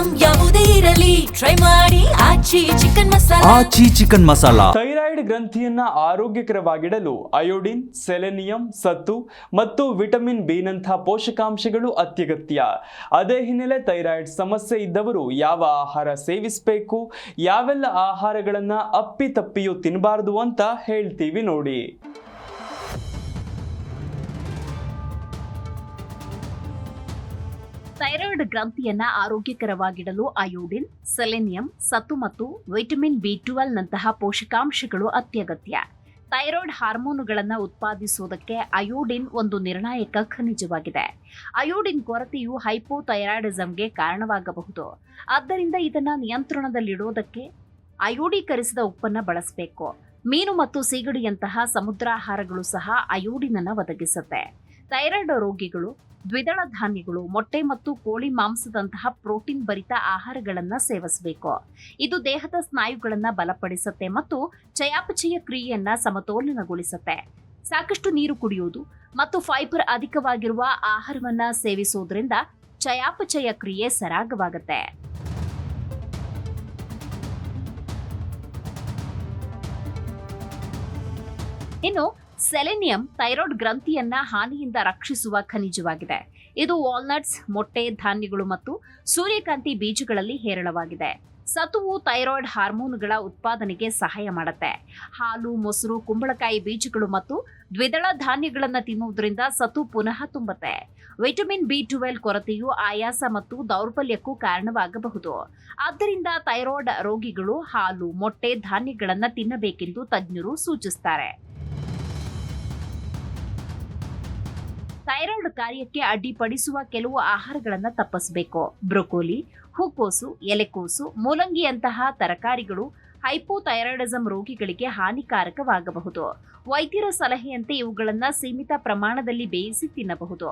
Item ಯಾವುದೇ ಇರಲಿ try ಮಾಡಿ ಆಚಿ ಚಿಕನ್ ಮಸಾಲಾ. ಥೈರಾಯ್ಡ್ ಗ್ರಂಥಿಯನ್ನ ಆರೋಗ್ಯಕರವಾಗಿಡಲು ಅಯೋಡಿನ್, ಸೆಲೆನಿಯಂ, ಸತ್ತು ಮತ್ತು ವಿಟಮಿನ್ ಬಿ ನಂತಹ ಪೋಷಕಾಂಶಗಳು ಅತ್ಯಗತ್ಯ. ಅದೇ ಹಿನ್ನೆಲೆ ಥೈರಾಯ್ಡ್ ಸಮಸ್ಯೆ ಇದ್ದವರು ಯಾವ ಆಹಾರ ಸೇವಿಸಬೇಕು, ಯಾವೆಲ್ಲ ಆಹಾರಗಳನ್ನ ಅಪ್ಪಿತಪ್ಪಿಯೂ ತಿನ್ನಬಾರದು ಅಂತ ಹೇಳ್ತೀವಿ ನೋಡಿ. ಥೈರಾಯ್ಡ್ ಗ್ರಂಥಿಯನ್ನ ಆರೋಗ್ಯಕರವಾಗಿಡಲು ಅಯೋಡಿನ್, ಸೆಲೆನಿಯಂ, ಸತ್ತು ಮತ್ತು ವಿಟಮಿನ್ ಬಿ12 ನಂತಹ ಪೋಷಕಾಂಶಗಳು ಅತ್ಯಗತ್ಯ. ಥೈರಾಯ್ಡ್ ಹಾರ್ಮೋನುಗಳನ್ನು ಉತ್ಪಾದಿಸುವುದಕ್ಕೆ ಅಯೋಡಿನ್ ಒಂದು ನಿರ್ಣಾಯಕ ಖನಿಜವಾಗಿದೆ. ಅಯೋಡಿನ್ ಕೊರತೆಯು ಹೈಪೋಥೈರಾಯ್ಡಿಸಂಗೆ ಕಾರಣವಾಗಬಹುದು. ಆದ್ದರಿಂದ ಇದನ್ನು ನಿಯಂತ್ರಣದಲ್ಲಿಡುವುದಕ್ಕೆ ಅಯೋಡೀಕರಿಸಿದ ಉಪ್ಪನ್ನು ಬಳಸಬೇಕು. ಮೀನು ಮತ್ತು ಸೀಗಡಿಯಂತಹ ಸಮುದ್ರಾಹಾರಗಳು ಸಹ ಅಯೋಡಿನ್ ಅನ್ನು ಒದಗಿಸುತ್ತೆ. ಥೈರಾಯ್ಡ್ ರೋಗಿಗಳು ದ್ವಿದಳ ಧಾನ್ಯಗಳು, ಮೊಟ್ಟೆ ಮತ್ತು ಕೋಳಿ ಮಾಂಸದಂತಹ ಪ್ರೋಟೀನ್ ಭರಿತ ಆಹಾರಗಳನ್ನು ಸೇವಿಸಬೇಕು. ಇದು ದೇಹದ ಸ್ನಾಯುಗಳನ್ನು ಬಲಪಡಿಸುತ್ತೆ ಮತ್ತು ಚಯಾಪಚಯ ಕ್ರಿಯೆಯನ್ನ ಸಮತೋಲನಗೊಳಿಸುತ್ತೆ. ಸಾಕಷ್ಟು ನೀರು ಕುಡಿಯುವುದು ಮತ್ತು ಫೈಬರ್ ಅಧಿಕವಾಗಿರುವ ಆಹಾರವನ್ನ ಸೇವಿಸುವುದರಿಂದ ಚಯಾಪಚಯ ಕ್ರಿಯೆ ಸರಾಗವಾಗುತ್ತೆ. ಇನ್ನು ಸೆಲೆನಿಯಂ ಥೈರಾಯ್ಡ್ ಗ್ರಂಥಿಯನ್ನ ಹಾನಿಯಿಂದ ರಕ್ಷಿಸುವ ಖನಿಜವಾಗಿದೆ. ಇದು ವಾಲ್ನಟ್ಸ್, ಮೊಟ್ಟೆ, ಧಾನ್ಯಗಳು ಮತ್ತು ಸೂರ್ಯಕಾಂತಿ ಬೀಜಗಳಲ್ಲಿ ಹೇರಳವಾಗಿದೆ. ಸತುವು ಥೈರಾಯ್ಡ್ ಹಾರ್ಮೋನುಗಳ ಉತ್ಪಾದನೆಗೆ ಸಹಾಯ ಮಾಡುತ್ತೆ. ಹಾಲು, ಮೊಸರು, ಕುಂಬಳಕಾಯಿ ಬೀಜಗಳು ಮತ್ತು ದ್ವಿದಳ ಧಾನ್ಯಗಳನ್ನು ತಿನ್ನುವುದರಿಂದ ಸತು ಪುನಃ ತುಂಬುತ್ತೆ. ವಿಟಮಿನ್ ಬಿ12 ಕೊರತೆಯು ಆಯಾಸ ಮತ್ತು ದೌರ್ಬಲ್ಯಕ್ಕೂ ಕಾರಣವಾಗಬಹುದು. ಆದ್ದರಿಂದ ಥೈರಾಯ್ಡ್ ರೋಗಿಗಳು ಹಾಲು, ಮೊಟ್ಟೆ, ಧಾನ್ಯಗಳನ್ನು ತಿನ್ನಬೇಕೆಂದು ತಜ್ಞರು ಸೂಚಿಸುತ್ತಾರೆ. ಥೈರಾಯ್ಡ್ ಕಾರ್ಯಕ್ಕೆ ಅಡ್ಡಿಪಡಿಸುವ ಕೆಲವು ಆಹಾರಗಳನ್ನು ತಪ್ಪಿಸಬೇಕು. ಬ್ರೊಕೊಲಿ, ಹೂಕೋಸು, ಎಲೆಕೋಸು, ಮೂಲಂಗಿಯಂತಹ ತರಕಾರಿಗಳು ಹೈಪೋಥೈರಾಯ್ಡಿಸಂ ರೋಗಿಗಳಿಗೆ ಹಾನಿಕಾರಕವಾಗಬಹುದು. ವೈದ್ಯರ ಸಲಹೆಯಂತೆ ಇವುಗಳನ್ನು ಸೀಮಿತ ಪ್ರಮಾಣದಲ್ಲಿ ಬೇಯಿಸಿ ತಿನ್ನಬಹುದು.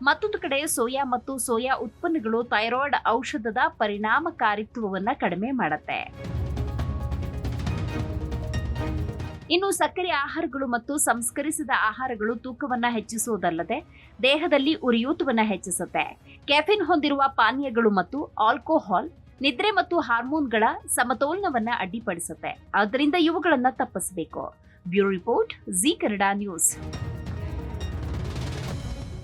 ಮತ್ತೊಂದು ಕಡೆ ಸೋಯಾ ಮತ್ತು ಸೋಯಾ ಉತ್ಪನ್ನಗಳು ಥೈರಾಯ್ಡ್ ಔಷಧದ ಪರಿಣಾಮಕಾರಿತ್ವವನ್ನು ಕಡಿಮೆ ಮಾಡುತ್ತೆ. ಇನ್ನು ಸಕ್ಕರೆ ಆಹಾರಗಳು ಮತ್ತು ಸಂಸ್ಕರಿಸಿದ ಆಹಾರಗಳು ತೂಕವನ್ನು ಹೆಚ್ಚಿಸುವುದಲ್ಲದೆ ದೇಹದಲ್ಲಿ ಉರಿಯೂತವನ್ನು ಹೆಚ್ಚಿಸುತ್ತೆ. ಕೆಫಿನ್ ಹೊಂದಿರುವ ಪಾನೀಯಗಳು ಮತ್ತು ಆಲ್ಕೋಹಾಲ್ ನಿದ್ರೆ ಮತ್ತು ಹಾರ್ಮೋನ್ಗಳ ಸಮತೋಲನವನ್ನು ಅಡ್ಡಿಪಡಿಸುತ್ತೆ. ಆದ್ದರಿಂದ ಇವುಗಳನ್ನು ತಪ್ಪಿಸಬೇಕು. Bureau report, G Kannada news.